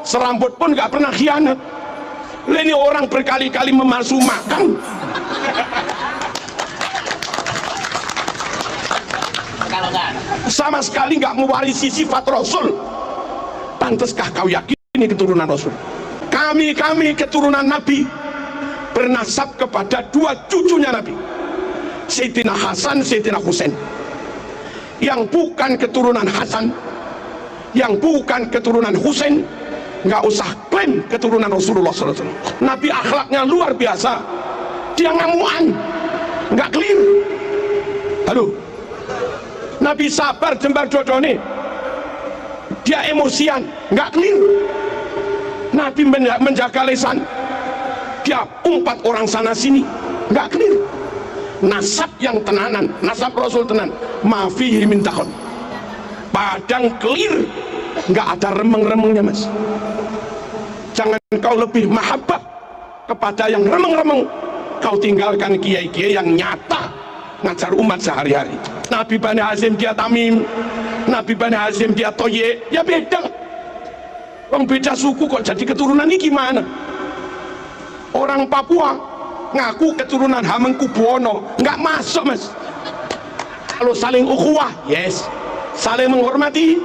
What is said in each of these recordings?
serambut pun nggak pernah khianat. Ini orang berkali-kali memalsu makam. Sama sekali nggak mewarisi sifat Rasul. Pantaskah kau yakini keturunan Rasul? Kami keturunan Nabi bernasab kepada dua cucunya Nabi, Sayyidina Hasan, Sayyidina Husain. Yang bukan keturunan Hasan, yang bukan keturunan Husain, nggak usah klaim keturunan Rasulullah SAW. Nabi akhlaknya luar biasa. Dia ngamuan, nggak clear. Halo, Nabi sabar jembar dodone, dia emosian, nggak clear. Nabi menjaga lisan, dia umpat orang sana sini, nggak clear. Nasab yang tenanan, nasab Rasul tenan, mafihi min takhon, padang clear, nggak ada remeng-remengnya mas. Jangan kau lebih mahabbah kepada yang remeng-remeng, kau tinggalkan kiai-kiai yang nyata ngajar umat sehari-hari. Nabi Bani Hashim dia Tamim, Nabi Bani Hashim dia Toye, ya beda. Orang beda suku kok jadi keturunan ini gimana? Orang Papua ngaku keturunan Hamengkubuwono, nggak masuk mas. Kalau saling ukhuwah, yes. Saling menghormati,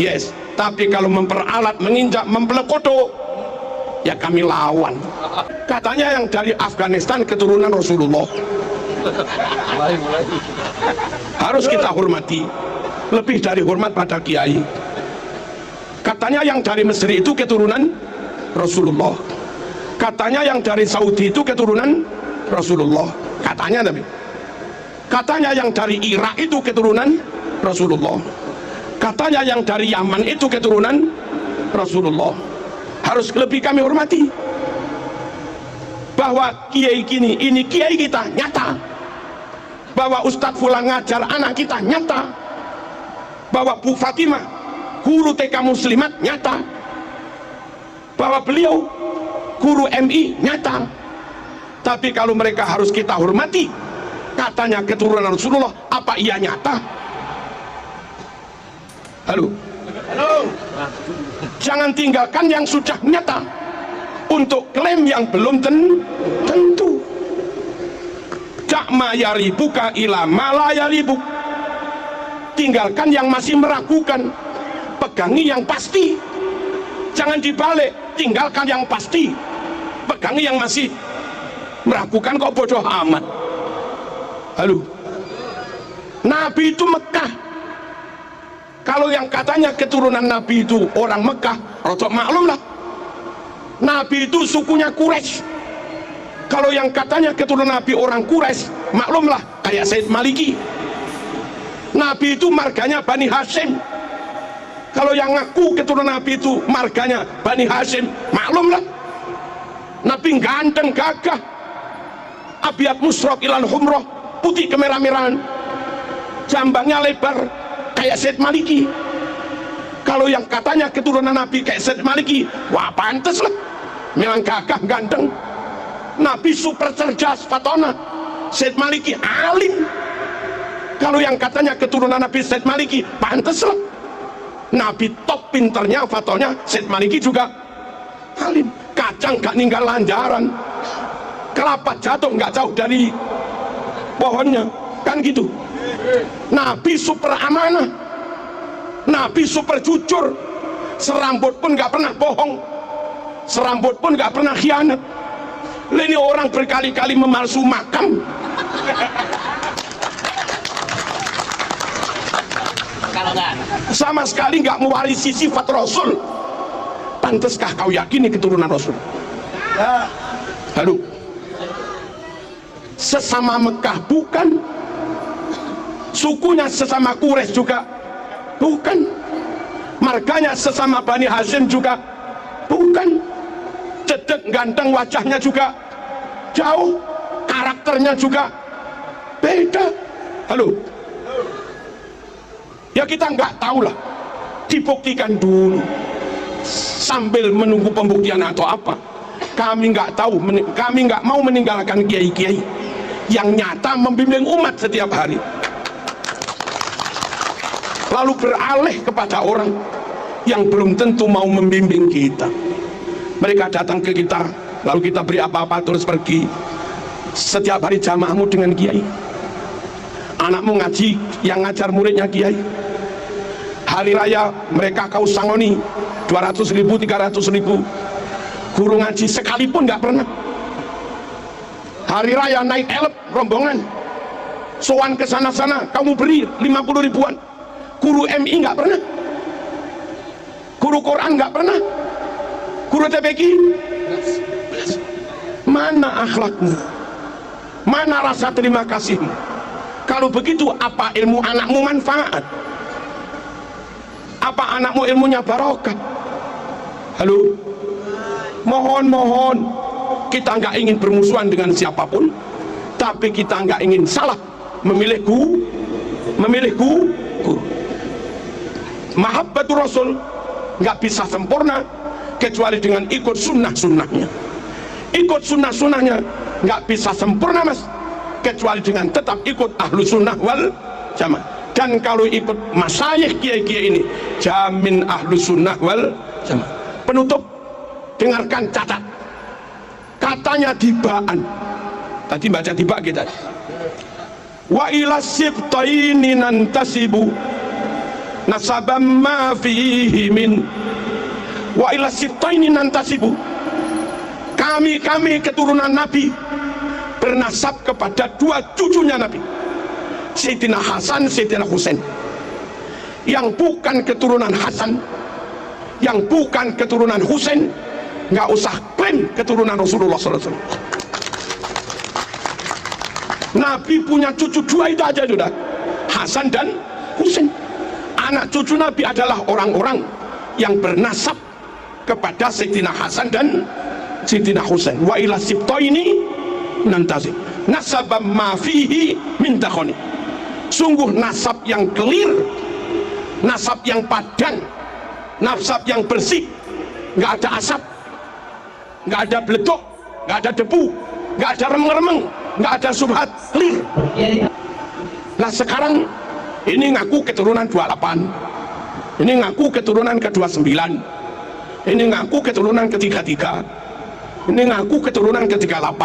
yes. Tapi kalau memperalat, menginjak, mempelekoto, ya kami lawan. Katanya yang dari Afghanistan keturunan Rasulullah. Harus kita hormati, lebih dari hormat pada kiai. Katanya yang dari Mesir itu keturunan Rasulullah. Katanya yang dari Saudi itu keturunan Rasulullah. Katanya Nabi. Katanya yang dari Irak itu keturunan Rasulullah. Katanya yang dari Yaman itu keturunan Rasulullah. Harus lebih kami hormati. Bahwa kiai gini, ini kiai kita nyata. Bahwa Ustadz Fulan ngajar anak kita nyata. Bahwa Bu Fatimah guru TK Muslimat nyata. Bahwa beliau guru MI nyata. Tapi kalau mereka harus kita hormati, katanya keturunan Rasulullah, apa iya nyata? Halo, jangan tinggalkan yang sudah nyata untuk klaim yang belum tentu. Dakma yaribuka ila mala yaribuk. Tinggalkan yang masih meragukan, pegangi yang pasti. Jangan dibalik, tinggalkan yang pasti, pegangi yang masih meragukan. Kok bodoh amat. Halo, Nabi itu Mekah. Kalau yang katanya keturunan Nabi itu orang Mekah, rotok maklum lah, Nabi itu sukunya Quraisy. Kalau yang katanya keturunan Nabi orang Quraisy, maklumlah kayak Said Maliki. Nabi itu marganya Bani Hashim. Kalau yang ngaku keturunan Nabi itu marganya Bani Hashim, maklumlah Nabi ganteng gagah, abiat musrok ilan humroh, putih kemerah-merahan, jambangnya lebar kayak Said Maliki. Kalau yang katanya keturunan Nabi kayak Said Maliki, wah pantes lah, memang gagah ganteng. Nabi super cerdas fatona, Said Maliki alim. Kalau yang katanya keturunan Nabi Said Maliki, pantes lah, Nabi top pinternya fatona, Said Maliki juga alim. Kacang gak ninggal lanjaran, kelapa jatuh nggak jauh dari pohonnya, kan gitu. Nabi super amanah, Nabi super jujur, serambut pun nggak pernah bohong, serambut pun nggak pernah khianat. Ini orang berkali-kali memalsu makam. Sama sekali nggak mewarisi sifat Rasul. Pantaskah kau yakini keturunan Rasul? Halo, sesama Mekah bukan, sukunya sesama Quraisy juga bukan, marganya sesama Bani Hashim juga bukan, cedek ganteng wajahnya juga jauh, karakternya juga beda. Halo, ya kita nggak tahu lah, dibuktikan dulu sambil menunggu pembuktian atau apa. Kami nggak tahu, kami nggak mau meninggalkan kiai-kiai yang nyata membimbing umat setiap hari, lalu beralih kepada orang yang belum tentu mau membimbing kita. Mereka datang ke kita, lalu kita beri apa-apa terus pergi. Setiap hari jamaahmu dengan kiai, anakmu ngaji, yang ngajar muridnya kiai. Hari raya mereka kau sangoni 200.000, 300.000. Guru ngaji sekalipun nggak pernah. Hari raya naik elep rombongan, sowan ke sana-sana kamu beri 50 ribuan. Guru MI nggak pernah, guru Quran nggak pernah, guru TPQ. Mana akhlakmu, mana rasa terima kasihmu? Kalau begitu apa ilmu anakmu manfaat? Apa anakmu ilmunya barokah? Halo, mohon kita nggak ingin bermusuhan dengan siapapun, tapi kita nggak ingin salah memilih guru. Mahabbatur Rasul nggak bisa sempurna kecuali dengan ikut sunnah-sunnahnya. Ikut sunnah-sunnahnya nggak bisa sempurna mas, kecuali dengan tetap ikut ahlu sunnah wal jamaah. Dan kalau ikut masyayikh kiai-kiai ini, jamin ahlu sunnah wal jamaah. Penutup, dengarkan, catat. Katanya Dibaan, tadi baca Tiba kita. Wa ila sibtaini nantasibu nasabam ma fihi min. Wa ila sibtaini nantasibu, kami keturunan Nabi bernasab kepada dua cucunya Nabi, Sayyidina Hasan, Sayyidina Husain. Yang bukan keturunan Hasan, yang bukan keturunan Husain, nggak usah klaim keturunan Rasulullah SAW. Nabi punya cucu dua itu aja sudah, Hasan dan Husain. Anak cucu Nabi adalah orang-orang yang bernasab kepada Sayyidina Hasan dan Sayyidina Husain. Wa ila sibtaini nantazib nasabam ma fihi min takhoni. Sungguh nasab yang clear, nasab yang padan, nasab yang bersih, nggak ada asap, nggak ada beleduk, nggak ada debu, nggak ada remeng-remeng, nggak ada subhat, clear. Nah sekarang ini ngaku keturunan 28, ini ngaku keturunan ke-29, ini ngaku keturunan ke-33, ini ngaku keturunan ke-38,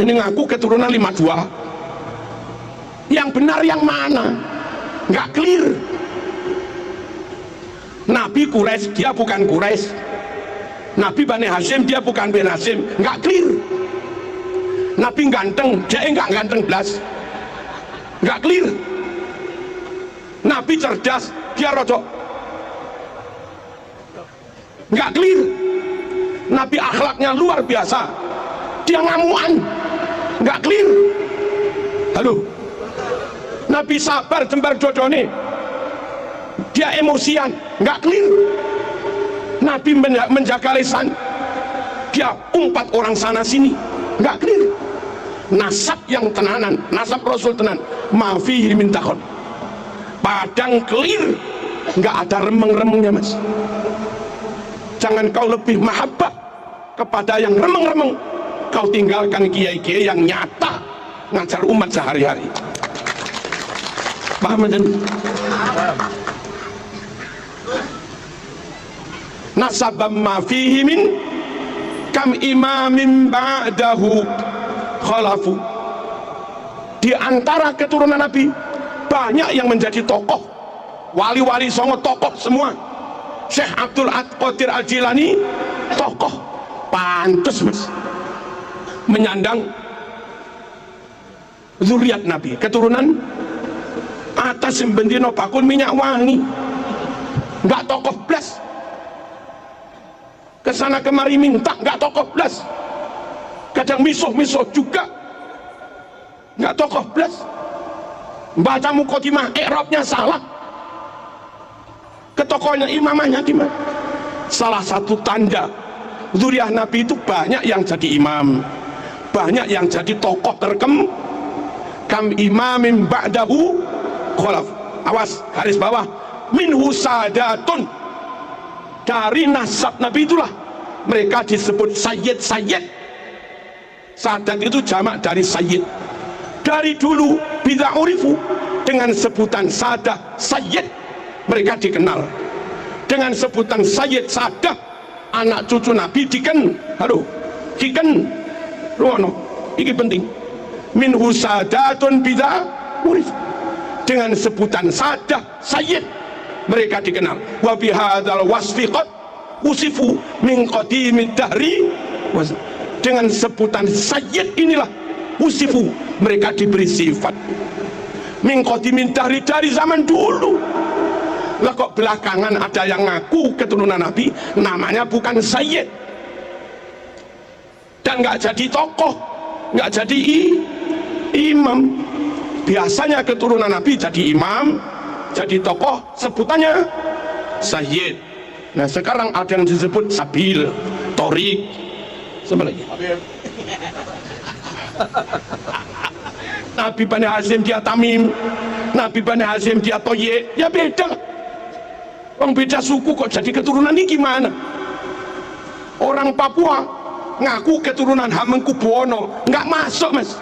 ini ngaku keturunan 52. Yang benar yang mana? Nggak clear. Nabi Quraisy, dia bukan Quraisy. Nabi Bani Hashim, dia bukan Bani Hashim. Nggak clear. Nabi ganteng, dia nggak ganteng belas. Nggak clear. Nabi cerdas, dia rojok. Nggak clear. Nabi akhlaknya luar biasa, dia ngamuan. Nggak clear. Halo. Nabi sabar jembar dodone, dia emosian, nggak clear. Nabi menjaga lisan, dia umpat orang sana sini, nggak clear. Nasab yang tenanan, nasab Rasul tenan, mafihi min takhon, padang clear, nggak ada remeng-remengnya mas. Jangan kau lebih mahabbah kepada yang remeng-remeng, kau tinggalkan kiai-kiai yang nyata ngajar umat sehari-hari. Paham dan nasabam ma fihi min kam imamin ba'dahu khalafu. Di antara keturunan Nabi banyak yang menjadi tokoh, wali-wali songo tokoh semua. Syekh Abdul Qadir Al-Jilani tokoh, pantas mas menyandang zuriat Nabi, keturunan atas bendino bakul minyak wangi, nggak tokoh blas, kesana kemari minta, nggak tokoh blas, kadang misuh juga nggak tokoh blas, baca muqaddimah i'rabnya salah, ketokohnya imamahnya gimana. Salah satu tanda zuriat Nabi itu banyak yang jadi imam, banyak yang jadi tokoh terkem. Kam imamin ba'dahu khalaf. Awas, garis bawah, minhu sadatun. Dari nasab Nabi itulah mereka disebut sayyid. Sadat itu jamak dari sayyid. Dari dulu bida'urifu dengan sebutan sadah sayyid mereka dikenal. dengan sebutan Sayyid Sadah, anak cucu Nabi diken, halo, diken, ruwono, ini penting. Minhu sadatun bidha urif, dengan sebutan Sadah, Sayyid, mereka dikenal. Wa bihadzal wasfi qad usifu min qadimid dahri, dengan sebutan Sayyid inilah usifu, mereka diberi sifat min qadimid dahri, dari zaman dulu. Lah kok belakangan ada yang ngaku keturunan Nabi, namanya bukan Sayyid dan nggak jadi tokoh, nggak jadi imam. Biasanya keturunan Nabi jadi imam, jadi tokoh, sebutannya Sayyid. Nah sekarang ada yang disebut Sabil, Torik, sama lagi Nabi Bani Hashim dia Tamim, Nabi Bani Hashim dia Toye, ya beda. Orang beda suku kok jadi keturunan ini gimana? Orang Papua ngaku keturunan Hamengkubuwono, nggak masuk mas.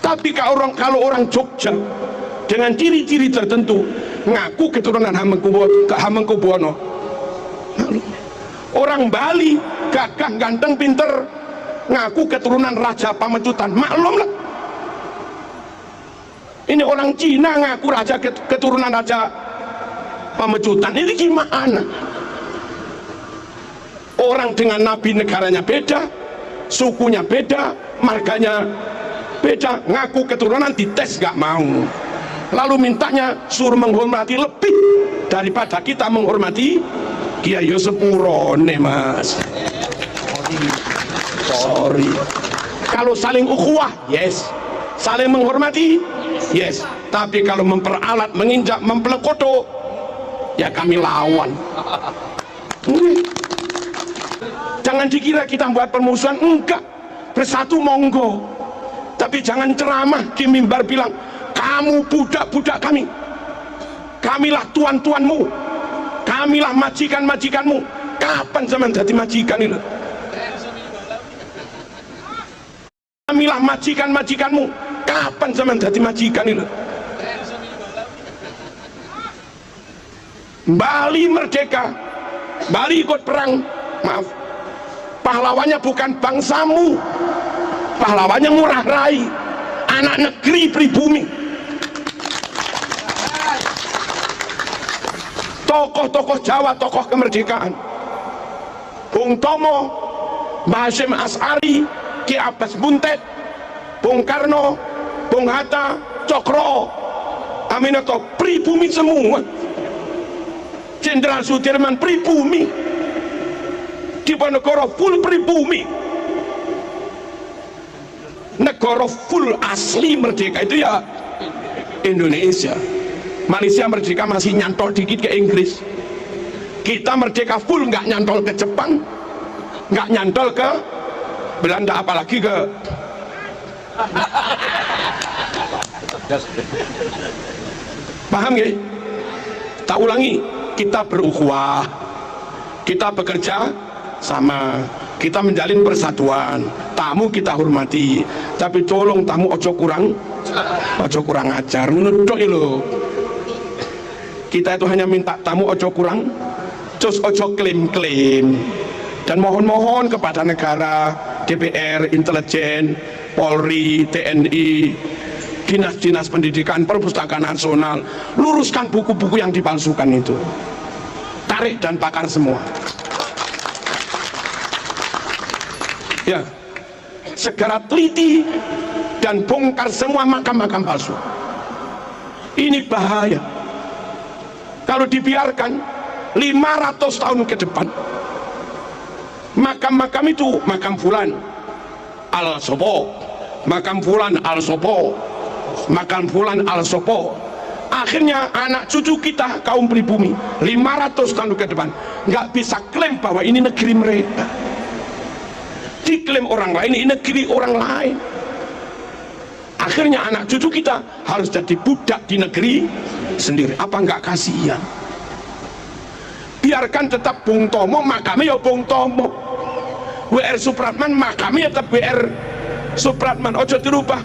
Tapi kalau orang Jogja dengan ciri-ciri tertentu ngaku keturunan Hamengkubuwono. Orang Bali gagah, ganteng, pinter, ngaku keturunan Raja Pamecutan, maklum lah. Ini orang Cina ngaku raja keturunan Raja Pamecutan, ini gimana? Orang dengan Nabi negaranya beda, sukunya beda, marganya beda, ngaku keturunan dites gak mau, lalu mintanya suruh menghormati lebih daripada kita menghormati Kiai Yusuf Murone mas. Sorry. Kalau saling ukhuwah, yes. Saling menghormati, yes. Tapi kalau memperalat, menginjak, mempelekoto, ya kami lawan. Jangan dikira kita buat permusuhan, enggak. Bersatu monggo. Tapi jangan ceramah di mimbar bilang, kamu budak-budak kami, kamilah tuan-tuanmu, kamilah majikan-majikanmu. Kapan zaman jadi majikan itu? Kamilah majikan-majikanmu. Kapan zaman jadi majikan itu? Bali merdeka, Bali ikut perang, maaf, pahlawannya bukan bangsamu, pahlawannya Ngurah Rai, anak negeri pribumi. Tokoh-tokoh Jawa, tokoh kemerdekaan, Bung Tomo, Mbah Hasyim As'ari, Ki Abbas Buntet, Bung Karno, Bung Hatta, Cokro, Aminoto, pribumi semua. Jenderal Sudirman pribumi, Diponegoro full pribumi. Negara full asli merdeka itu ya Indonesia. Malaysia merdeka masih nyantol dikit ke Inggris. Kita merdeka full, nggak nyantol ke Jepang, nggak nyantol ke Belanda, apalagi ke paham ya? Tak ulangi, kita berukhuwah, kita bekerja sama, kita menjalin persatuan, tamu kita hormati, tapi tolong tamu ojo kurang ajar, menurut lo. Kita itu hanya minta tamu ojo kurang, terus ojo klaim-klaim, dan mohon-mohon kepada negara, DPR, intelijen, Polri, TNI, dinas-dinas pendidikan, perpustakaan nasional, luruskan buku-buku yang dipalsukan itu, tarik dan bakar semua. Ya, segera teliti dan bongkar semua makam-makam palsu. Ini bahaya. Kalau dibiarkan 500 tahun ke depan, makam-makam itu, makam fulan al sopo, makam fulan al sopo, makam fulan al sopo, akhirnya anak cucu kita kaum pribumi 500 tahun ke depan nggak bisa klaim bahwa ini negeri mereka, diklaim orang lain ini negeri orang lain. Akhirnya anak cucu kita harus jadi budak di negeri sendiri. Apa nggak kasihan? Biarkan tetap Bung Tomo, makamnya ya Bung Tomo. WR Supratman, makamnya tetap WR Supratman. Ojo dirubah.